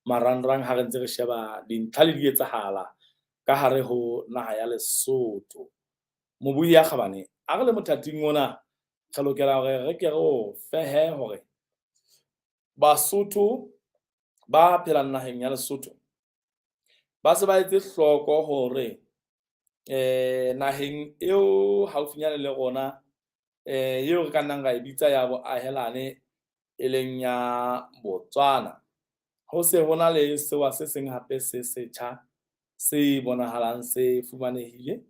marangrang ha re ntse re sheba dintlha le dietsahala ka hare ho naha ya Lesotho. Mobuhi ya khabane a re le mothating ona re lokela hore re ke re o fehe hore Basotho ba phelang naheng ya Lesotho ba se ba etse hloko hore naheng eo haufinyane le rona eo re ka nnang ra e bitsa ya boahelane e leng ya Botswana, ho se hona le sewa se seng hape se setjha se bonahalang se fumanehile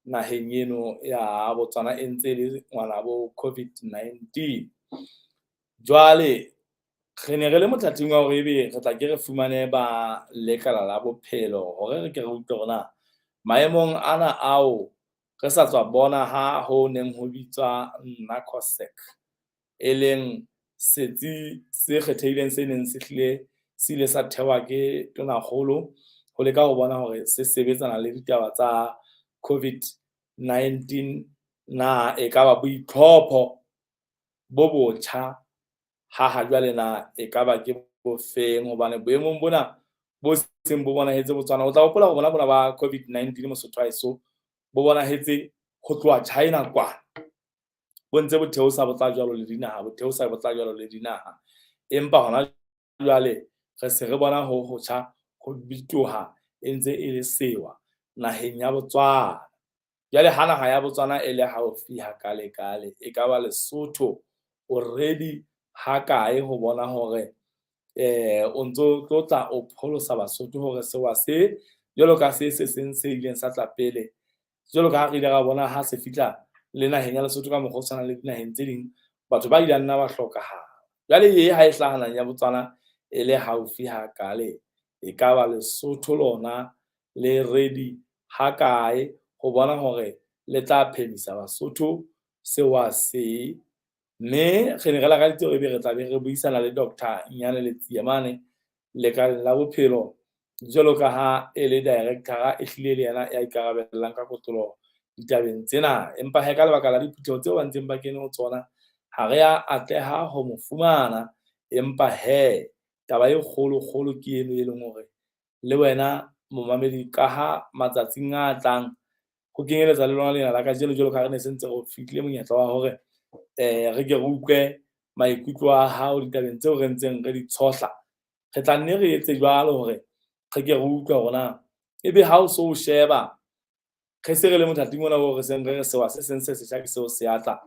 naheng eno ya Botswana e ntse le ngwana bo COVID-19. Jwale re ne re le mothating wa hore ebe re tla ke re fumane ba lekala la bophelo hore re ke re utlwe hore na maemong ana ao re sa tswa bona ha ho neng ho bitswa NACOSEC e leng setsi se kgethehileng se neng se hlile se ile sa thewa ke tonakgolo ho leka ho bona hore se sebetsana le ditaba tsa COVID-19 na e ka ba boitlhopho bo botjha ha jwale na e ka ba ke bofeng hobane boemong bona bo seng bo bonahetse Botswana o tla hopola hore bona ba COVID-19 Mosotho haeso bo bonahetse ho tloha China kwana bo ntse bo theosa botla jwalo le dinaha bo theosa botla jwalo le dinaha empa hona jwale re se re bona ho hotsha ho bitoha e ntse e le sewa naheng ya Botswana. Jwale ha naha ya Botswana e le haufi ha kale e ka ba Lesotho already ha kae ho bona hore o ntso tlotla o pholosa Basotho hore sewa se jwalo ka se seng se ileng sa tla pele jwalo ka ha re ile ra bona ha se fitla le naheng ya Lesotho ka mokgwa o tshwana le dinaheng tse ding batho ba ile nna ba hlokahala. Jwale ha e hlahana ya Botswana e le haufi ha kale e ka ba Lesotho lona le ready ha kae ho bona hore le tla phemisa Basotho sewa se. Mme re ne re lakaditse hore ebe re tla be re buisana le Dr. Nyane Letsiemane lekaleng la bophelo jwalo ka ha e le director e hlile le yena ya ikarabellang ka kotolo ditabeng tsena, empa he ka lebaka la diphutheho tseo ba ntseng ba kene ho tsona ha re a atleha ho mo fumana. Empa he taba e kgolo ke eno e leng hore le wena momamedi ka ha matsatsing a tlang ho kenyeletsa le lona lena la kajeno jwalo ka re ne se ntse re fihlile monyetla wa hore re ke re utlwe maikutlo a hao ditabeng tseo re ntseng re di tshohla, re tla nne re etse jwalo hore re ke re utlwe hore na ebe ha o so o sheba re se re le mothating ona o re seng re sewa se seng se setjha ke seo se atla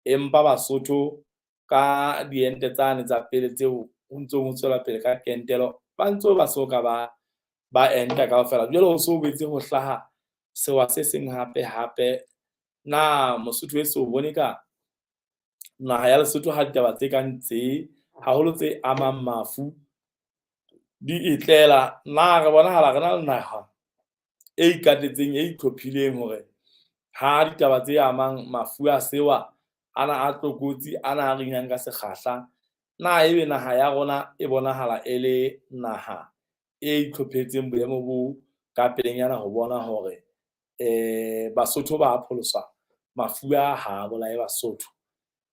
empa Basotho ka diente tsane tsa pele tseo ho ntso ho tswela pele ka kentelo ba ntso ba soka ba enta kaofela. Jwale ho so boetse ho hlaha sewa se seng hape na Mosotho e so bone ka naha ya Lesotho ha ditaba tse kang tse haholo tse amang mafu di itlela na re bonahala re na le naha e ikatetseng e itlhophileng hore ha ditaba tse amang mafu a sewa ana a tlokotsi ana a rinang ka sekgahla na ebe naha ya rona e bonahala e le naha e itlhophetseng boemo bo ka pelenyana ho bona hore Basotho ba pholoswa mafu a ha bolae Basotho.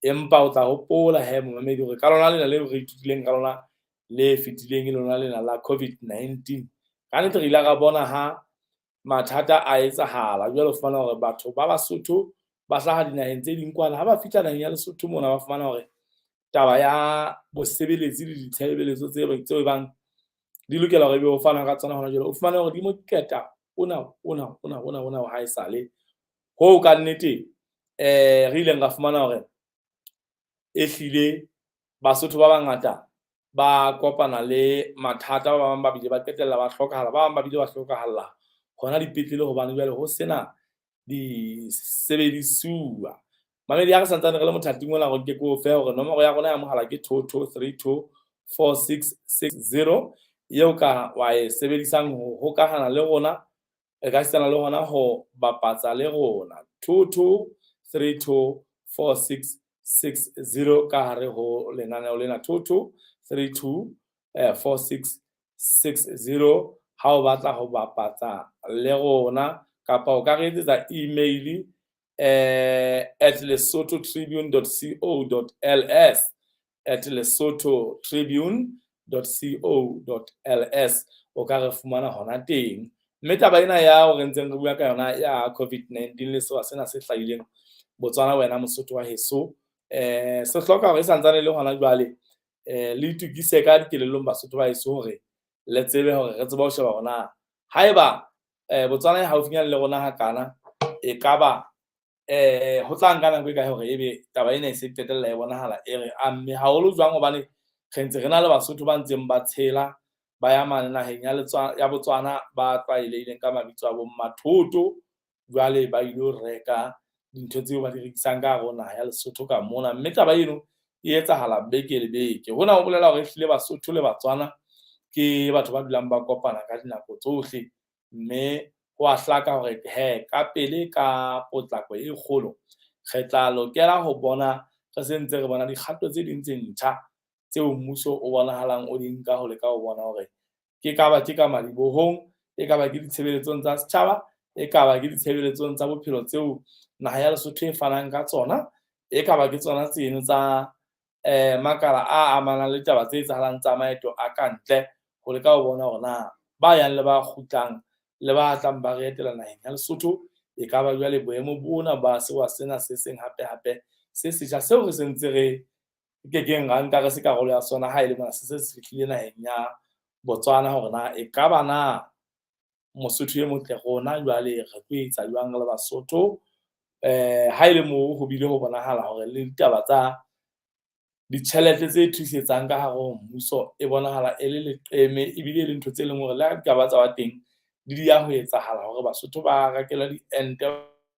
Empa o tla hopola he momamedi hore ka lona lena le re itutleng ka lona le fetileng e lona lena la COVID-19 ka nnete re ile ra bona ha mathata a etsahala jwale o fumana hore batho ba Basotho ba hlaha dinaheng tse ding kwana ha ba fihla naheng ya Lesotho mona ba fumana hore taba ya bosebeletsi le ditshebeletso tseo e bang di lokela hore ebe o fana ka tsona hona jwale o fumane hore di mo keta ona wa haesale ho ka nnete re ile nga fumana hore ehlile Basotho ba bangata ba kopana le mathata, ba bang ba bile ba qetella ba hlokahala, ba bang ba bile ba hlokahala hona dipetlele hobane jwale ho sena di sebedisuwa. Mamedi ha re santsane re le mothating ona hore ke ko fe hore nomoro ya rona ya mohala ke 22324660 eo ka wa e sebedisang ho hokahana le rona, e ka sitana le hona ho bapatsa le rona 22324660 ka hare ho lenaneo lena 22324660 ha o batla ho bapatsa le rona kapa o ka re etsetsa email at lesothotribune.co.ls at lesothotribune.co.ls o ka re fumana hona teng. Mme taba ena ya o re ntseng re bua ka yona ya COVID-19 le sewa sena se hlahileng Botswana wena Mosotho wa heso, se hloka hore santsane le hona jwale le itukise ka dikelellong Basotho ba heso hore le tsebe hore re tseba ho sheba hona haeba Botswana e haufinyana le rona hakana e kaba ho tla nka nako e kae hore ebe taba ena e se qetella e bonahala e re amme haholo jwang hobane re ntse re na le Basotho ba ntseng ba tshela ba ya mane naheng ya Botswana ba tlwaelehileng ka mabitso a bo Mmathoto, jwale ba ilo reka dintho tseo ba di rekisang ka hare ho naha ya Lesotho ka mona. Mme taba eno e etsahala beke le beke. Hona ho bolela hore ehlile Basotho le Batswana ke batho ba dulang ba kopana ka dinako tsohle, mme ho a hlaka hore ka pele ka potlako e kgolo re tla lokela ho bona re sentse re bona dikgato tse ding tse ntjha tseo mmuso o bonahalang o di nka ho leka ho bona hore ke ka madibohong, e ka ba ke ditshebeletsong tsa setjhaba, e ka ba ke ditshebeletsong tsa bophelo tseo naha ya Lesotho e fanang ka tsona, e ka ba ke tsona tseno tsa makala a amanang le taba tse etsahalang tsa maeto a kantle ho leka ho bona hore na ba yang le ba kgutlang le ba tlang ba re etela naheng ya Lesotho e ka ba jwale boemo bona ba sewa sena se seng hape se setjha seo re sentse re kekeng ra nka re se karolo ya sona ha ele mona se fihlile naheng ya Botswana hore na e ka ba na Mosotho e motle rona jwale re tlo etsa jwang le Basotho ha ele moo ho bile ho bonahala hore le ditaba tsa ditjhelete tse thusetsang ka hare ho mmuso e bonahala e le leqeme ebile le ntho tse leng hore le ha ditaba tsa wa teng di ya ho etsahala hore Basotho ba rakela diente,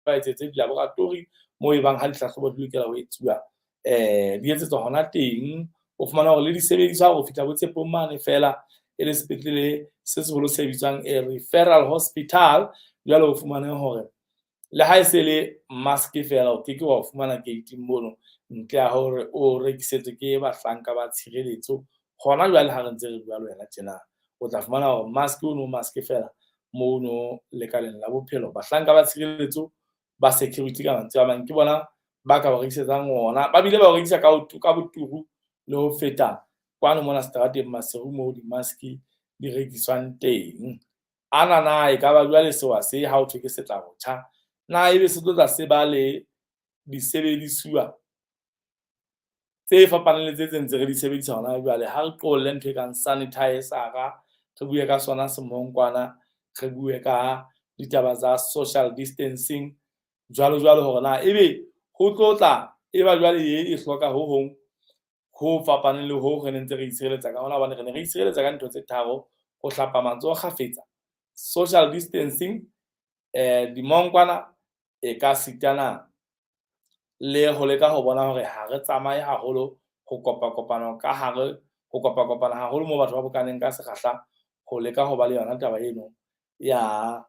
ba etsetse di-laboratory moo ebang ha dihlahlobo di lokela ho etsuwa di etsetswa hona teng. O fumana hore le disebediswa ho fihla bo Tshepong mane fela e le sepetlele se seholo se bitswang referral hospital, jwale o fumane hore le ha e se le mask fela o keke wa o fumana gate-ing mono ntle ya hore o rekisetswe ke bahlanka ba tshireletso. Hona jwale ha re ntse re bua le wena tjena o tla fumana hore mask fela mono lekaleng la bophelo, bahlanka ba tshireletso ba security ka mantswe a mang ke bona ba ka o rekisetsang ona, ba bile ba o rekisa ka boturu le ho feta kwano mona seterateng Maseru moo di-mask di rekiswang teng. Na e ka ba jwale sewa se ha o thwe ke se tla botjha na ebe se tlo tla se ba le disebedisuwa tse fapaneng le tse ntse re di sebedisa hona jwale. Ha re qolle ntho e kang sanitizer-a, re bue ka sona semonkwana, re bue ka ditaba tsa social distancing jwalo hore na ebe ho tlotla e ba jwale e hloka ho hong ho fapaneng le ho re ne ntse re itshireletsa ka hona, hobane re ne re itshireletsa ka ntho tse tharo: ho hlapa matsoho kgafetsa, social distancing, dimonkwana e ka sitana le ho leka ho bona hore ha re tsamaye haholo ho kopana haholo moo batho ba bokaneng ka sekgahla, ho leka ho ba le yona taba eno ya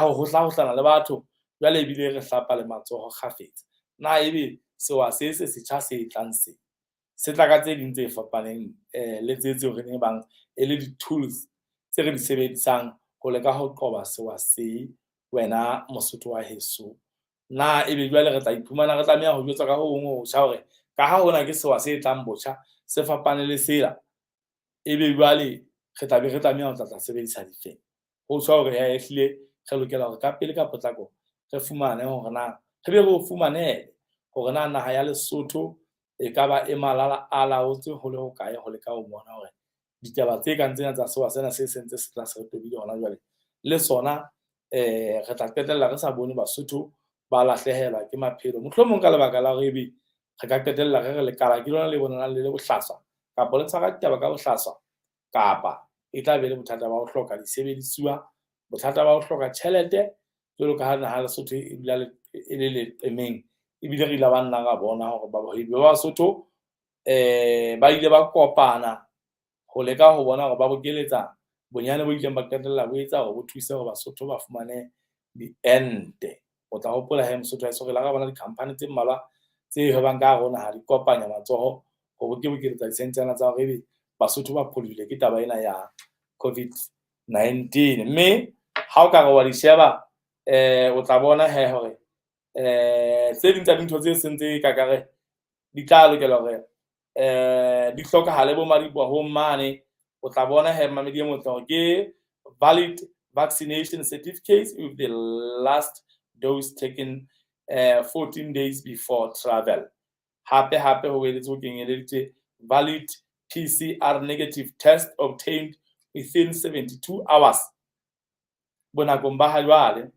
ho hohlana le batho jwale ebile re hlapa le matsoho kgafetsa. Na ebe sewa se setjha se tlang se tla ka tse ding tse fapaneng le tseo re ne bang e le di-tools tse re di sebedisang ho leka ho qoba sewa se wena Mosotho wa heso. Na ebe jwale re tla iphumana re tlameha ho jwetsa ka ho hong ho tjha hore ka ha hona ke sewa se tlang botjha se fapane le sela, ebe jwale re tlabe re tlameha ho tla sebedisa difeng. Ho tjho hore ehlile re lokela hore ka pele ka potlako re fumane hore na re be re fumanele hore na naha ya Lesotho e ka ba e malala a laotswe ho le ho kae ho leka ho bona hore ditaba tse kang tsena tsa sewa sena se sentse se tla se re tobile hona jwale le sona re tla qetella re sa bone Basotho ba lahlehelwa ke maphelo mohlomong ka lebaka la hore ebe re ka qetella re lekala ke lona le bonang le bohlaswa kapa le tshwara ditaba ka bohlaswa kapa e tla be le bothata ba ho hloka disebediswa bothata ba ho hloka tjhelete jwalo ka ha naha Lesotho e le leqemeng ebile re ile ba nna ra bona hore bahwebi ba Basotho ba ile ba kopana ho leka ho bona hore ba bokeletsa bonyane bo ileng ba qetella bo etsa hore bo thuse hore Basotho ba fumane diente. O tla hopola he Mosotho a re la ka bona di-company tse mmalwa tse hwebang ka hare ho naha di kopanya matsoho ho bokeletsa disentjana tsa hore ebe Basotho ba pholile ke taba ena ya COVID-19. Mme ha o ka re wa di sheba o tla bona he hore tse ding tsa dintho tse sentse ka kare di tla lokela hore di hlokahale bo ho mane o tla bona he mamedi e motle hore ke valid vaccination certificates with the last dose taken 14 days before travel. Hape ho boeletse ho kenyeleditse valid PCR negative test obtained within 72 hours bonakong ba ha jwale.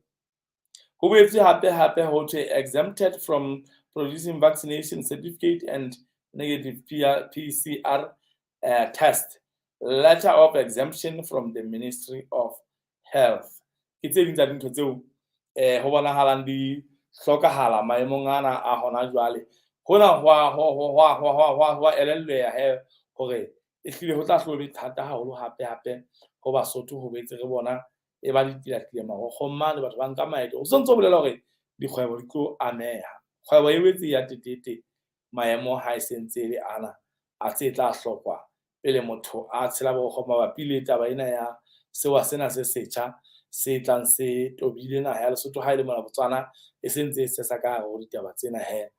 Ho boetse hape ho thwe exempted from producing vaccination certificate and negative PCR test, letter of exemption from the Ministry of Health. Ke tse ding tsa dintho tseo ho bonahalang di hlokahala maemong ana a hona jwale. Hona ho elelleha he hore ehlile ho tla hlobe thata haholo hape ho Basotho ho boetse re bona e ba ditila marokgomma le batho ba nka maeto o sontso bolela hore dikgwebo di tlo ameha. Kgwebo e wetse ya tetete maemo ha e sentse le ana a tse tla hlokwa pele motho a tshela borokgomma ba pile taba ena ya sewa sena se setjha se tlang se tobile naha ya Lesotho ha ile mona Botswana e sentse se sa ka hare ho ditaba tsena he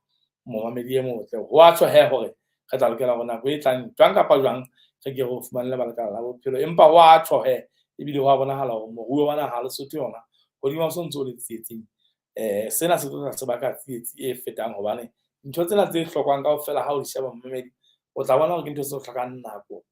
momamedi e motle ho a tsho he hore re tla lokela hore nako e tlang jwang kapa jwang re ke re fumane le balekana la bophelo empa ho a tsho he ebile ho a bonahala hore moruo wa naha Lesotho yona hodima o sontso le tsietsing sena se tla se baka tsietsi e fetang hobane ntho tsena tse hlokwang kaofela ha o di sheba mmamedi o tla bona hore ke ntho tse hlokang nako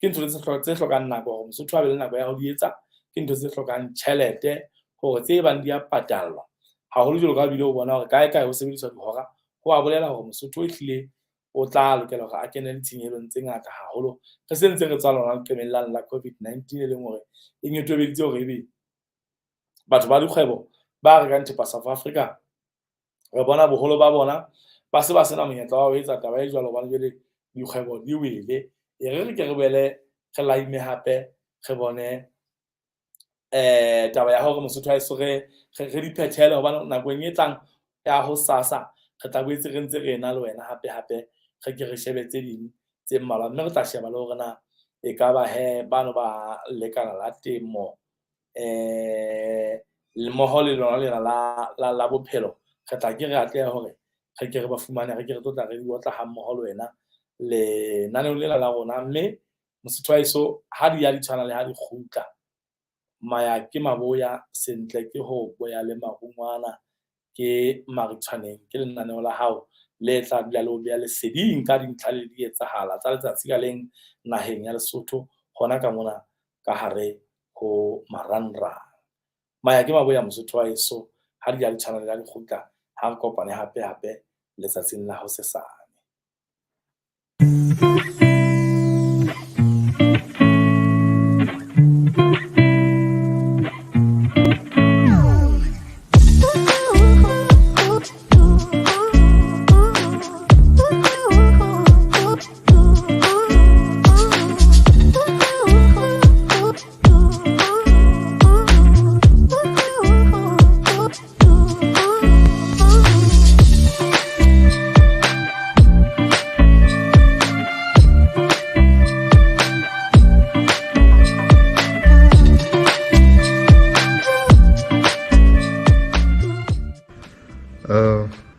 ke ntho tse hlokang nako hore Mosotho a be le nako ya ho di etsa ke ntho tse hlokang tjhelete hore tse bang di a patallwa haholo jwalo ka bile o bona hore kae ho sebediswa dihora ho a bolela hore Mosotho ehlile o tla lokela hore a kene ditshenyelong tse ngata haholo re sentse re tswa lona leqemellang la COVID-19 e leng hore e nyotobeditse hore ebe batho ba dikgwebo ba rekang thepa South Africa re bona boholo ba bona ba se ba sena monyetla wa ho etsa taba e jwalo hobane jwale dikgwebo di wele re ke re boele re laime hape re bone taba ya hore Mosotho a eso re diphethele hobane nakong e tlang ya ho sasa re tla boetse re ntse re na le wena hape re ke re shebe tse ding tse mmalwa mme re tla sheba le hore na e ka ba he bano ba lekana la temo le moho le lona lena la bophelo re tla ke re atleha hore re ke re ba fumane re ke re tlotla re di otla ha mmoho le wena le naneo lela la rona mme Mosotho a eso ha di ya di tshwana le ha di kgutla maya ke maboya sentle ke ho boya le marungwana ke Maritšoaneng ke lenaneo la hao le tla dula le o beha leseding ka dintlha le di etsahala tsa letsatsi ka leng naheng ya Lesotho hona ka mona ka hare ho marangrang. Maya ke maboya Mosotho wa eso ha di ya di tshwana le ha di kgutla ha re kopane hape letsatsing la ho sesane.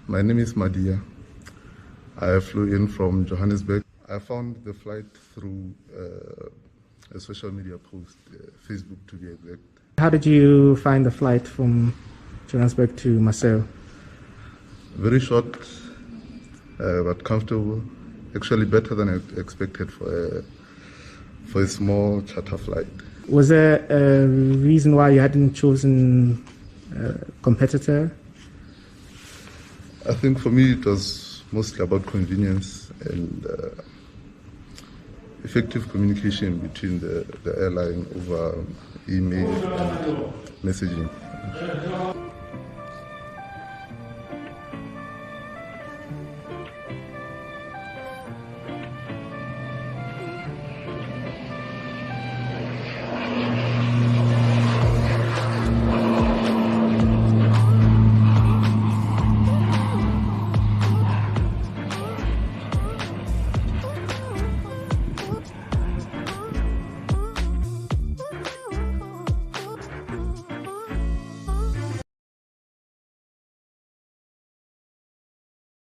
My name is Madia. I flew in from Johannesburg. I found the flight through a social media post, Facebook to be exact. How did you find the flight from Johannesburg to Marseille? Very short, but comfortable. Actually better than I expected for a small charter flight. Was there a reason why you hadn't chosen a competitor? I think for me it was mostly about convenience and effective communication between the airline over email and messaging.